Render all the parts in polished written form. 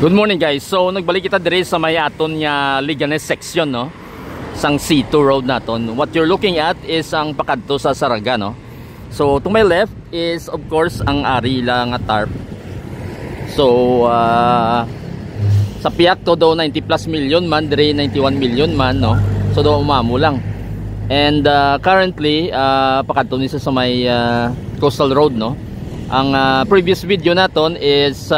Good morning guys. So nagbalik kita dire sa may aton nga Liganes section, no? Sang C2 road naton. What you're looking at is ang pakadto sa Saraga, no? So to my left is of course ang ari lang nga tarp. So sa piyak to daw 90 plus million man, dire 91 million man, no? So daw umamo lang. And currently pakadto ni sa may coastal road, no? Ang previous video naton is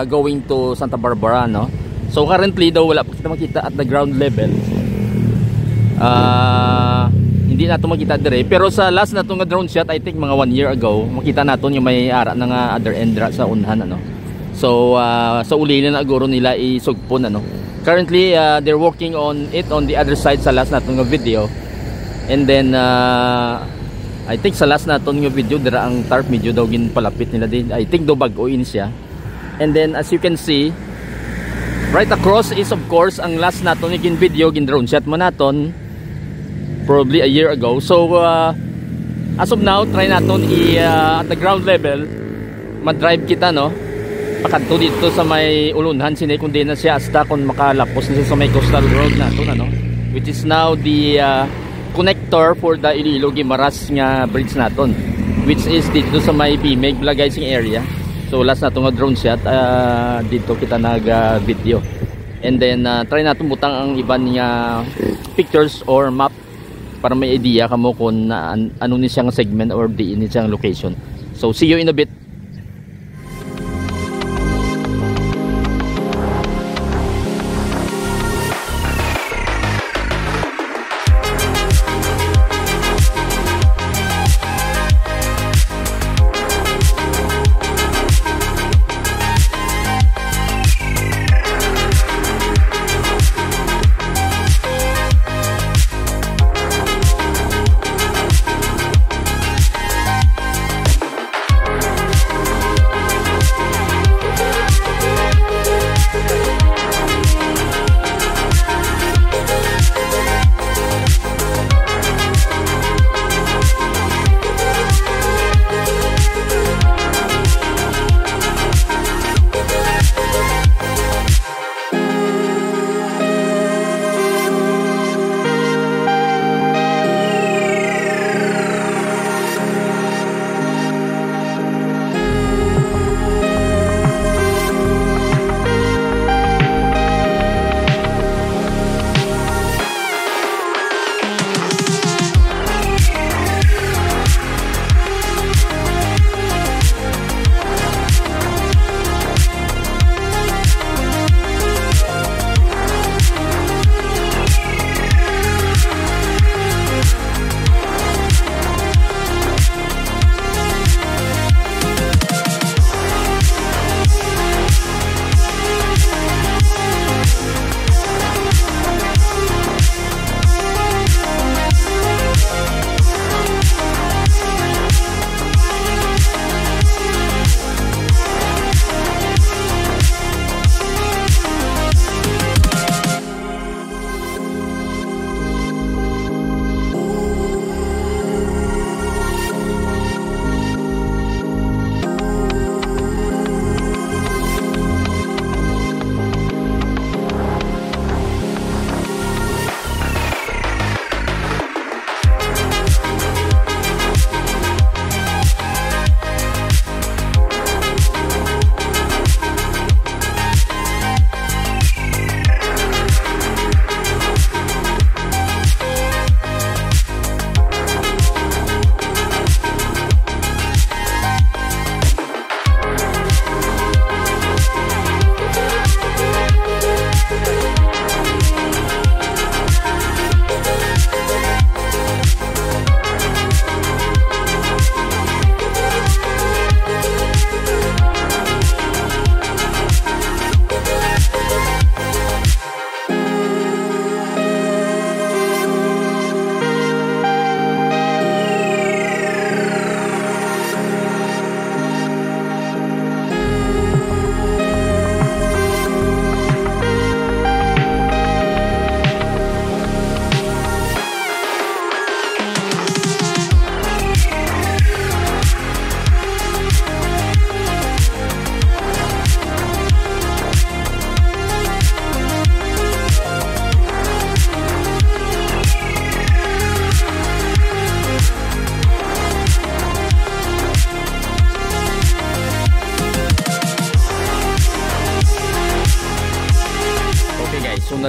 going to Santa Barbara, no? So currently daw wala pa kita makita at the ground level. Hindi nato makita dire, pero sa last nato nga drone shot, I think mga 1 year ago, makita naton yung may ara na nga other end sa unhan, ano. So sa uli na aguro nila isugpon, ano. Currently they're working on it on the other side sa last nato nga video. And then I think sa last naton nga video dira ang tarp medyo daw ginpalapit nila din. I think daw bag-oin siya. And then as you can see, right across is of course ang last naton nga gin video, gin drone shot mo naton probably a year ago. So as of now, try naton at the ground level ma-drive kita, no? Pakadto dito sa may ulunhan sini kundi na siya hasta kung makalapos na siya sa may coastal road naton, ano? Which is now the connector for the Iloilo-Guimaras nga bridge naton, which is dito sa may Bimeg Blagaysing area. So last nato nga drone shot, dito kita nag video. And then try natin butang ang iban nga pictures or map para may idea kamo kung ano ni siyang segment or di ni siyang location. So see you in a bit.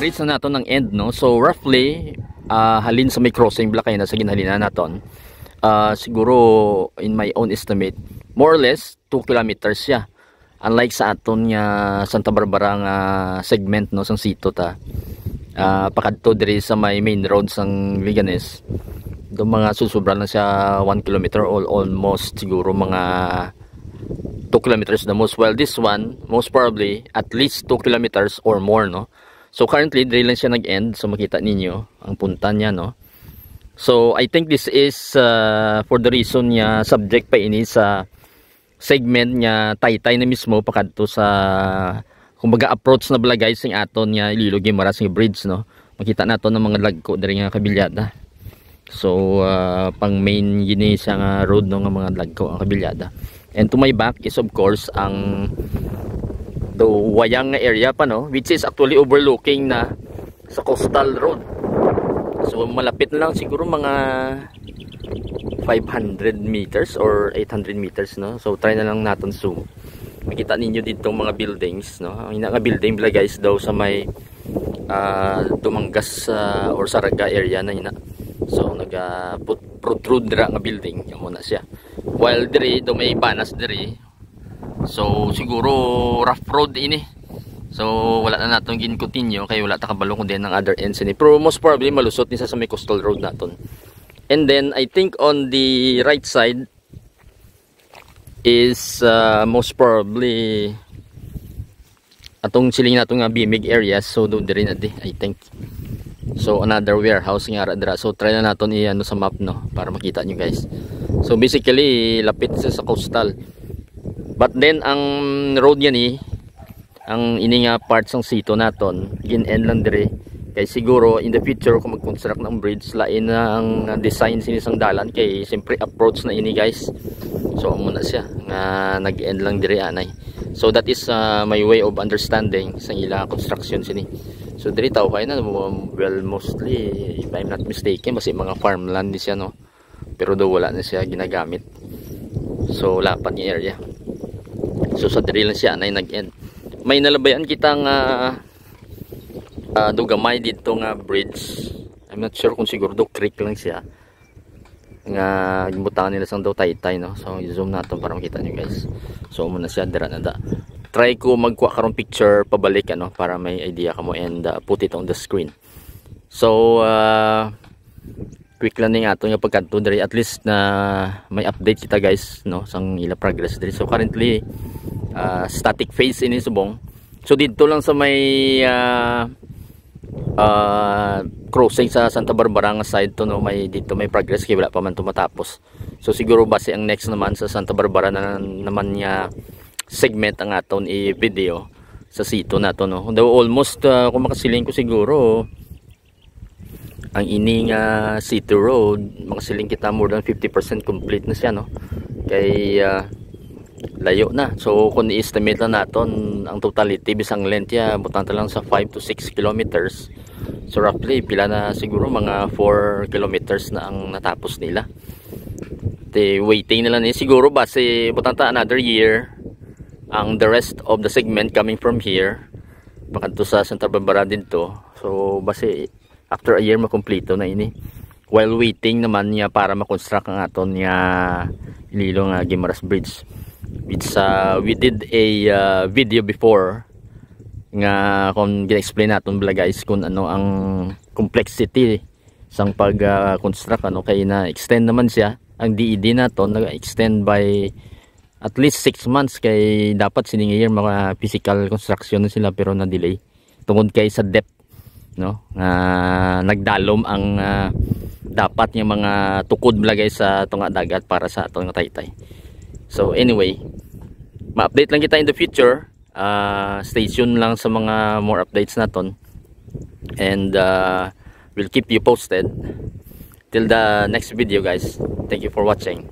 na-reach na nato ng end, no? So roughly halin sa may crossing Blakay na sa ginhalina naton, siguro in my own estimate more or less 2 kilometers siya, unlike sa aton nga Santa Barbara nga segment, no, sang sito ta pakadto diri sa may main road sang Liganes. Do mga susubra na siya 1 kilometer or almost siguro mga 2 kilometers the most, while this one most probably at least 2 kilometers or more, no? So currently diri lang siya nag-end, so makita ninyo ang punta niya, no? So I think this is for the reason niya subject pa ini sa segment niya Taytay na mismo pakadto sa kumbaga approach na balagay sing aton niya Iloilo Guimaras nga bridge, no? Makita nato ng mga lagko diri nga kabilyada. So pang main yini siya nga road, no, nga mga lagko ang kabilyada. And to my back is of course ang the wayang nga area pa, no, which is actually overlooking na sa coastal road. So malapit na lang siguro mga 500 meters or 800 meters, no? So try na lang natin zoom. Makita ninyo dito mga buildings, no? Ang ina nga building bila guys daw sa may Dumangas or Saraga area na ina. So naga protrude ra nga building yung muna siya. While diri do may banas diri. So siguro rough road ini. So wala na natong gin-continue kay wala ta kabalo kun din ng other ends ni. Pero most probably malusot ni sa may coastal road naton. And then I think on the right side is most probably atong siling natong nga Bimig area. So do diri na di I think. So another warehouse nga ra dira. So try na naton i-ano sa map, no, para makita nyo guys. So basically lapit siya sa coastal. But then ang road niya ni ang ini nga part sang sito naton gin-end lang dire kay siguro in the future kung mag-construct ng bridge lain na ang design sinisang dalan kay siyempre approach na ini guys. So muna siya nga nag-end lang dire anay. So that is my way of understanding sa ilang construction sini. So diri tao kay na well mostly if I'm not mistaken basi mga farmland di siya, no, pero do wala na siya ginagamit. So lapat ni area. So sa diri lang siya na nag-end. May nalabayan kitang dugamay dito nga bridge. I'm not sure kung siguro do creek lang siya. Nga gibutangan nila sang daw Taytay, no. So i-zoom natin para makita niyo guys. So muna siya dira na da. Try ko magkuha karon picture pabalik, ano, para may idea ka mo and put it on the screen. So quick lang ning ato nga pagkanto diri at least na may update kita guys, no, sang ila progress diri. So currently static phase ini subong. So dito lang sa may crossing sa Santa Barbara nga side to, no, may dito may progress kay wala pa man tumatapos. So siguro base ang next naman sa Santa Barbara na naman niya segment ang aton i-video sa sito nato, no. Though almost kung makasiling ko siguro ang ini nga city road makasiling kita more than 50% complete na siya, no, kay layo na. So kung i-estimate lang naton ang totality bisang length ya butang lang sa 5 to 6 kilometers. So roughly pila na siguro mga 4 kilometers na ang natapos nila. The waiting nila ni siguro base butang ta another year ang the rest of the segment coming from here pakanto sa Santa Barbara dito. So base after a year makumpleto na ini, while waiting naman niya para makonstruct ang aton niya Iloilo nga Guimaras Bridge, which we did a video before nga kung gina-explain natin bala guys kung ano ang complexity sang pag-construct, ano, kay na extend naman siya ang DED naton, nag-extend by at least 6 months kay dapat sining year mga physical construction na sila pero na delay tungod kay sa depth, no, nagdalom ang dapat yung mga tukod blagay sa tunga dagat para sa atong Taytay. So anyway, ma-update lang kita in the future. Stay tuned lang sa mga more updates naton and we'll keep you posted till the next video guys. Thank you for watching.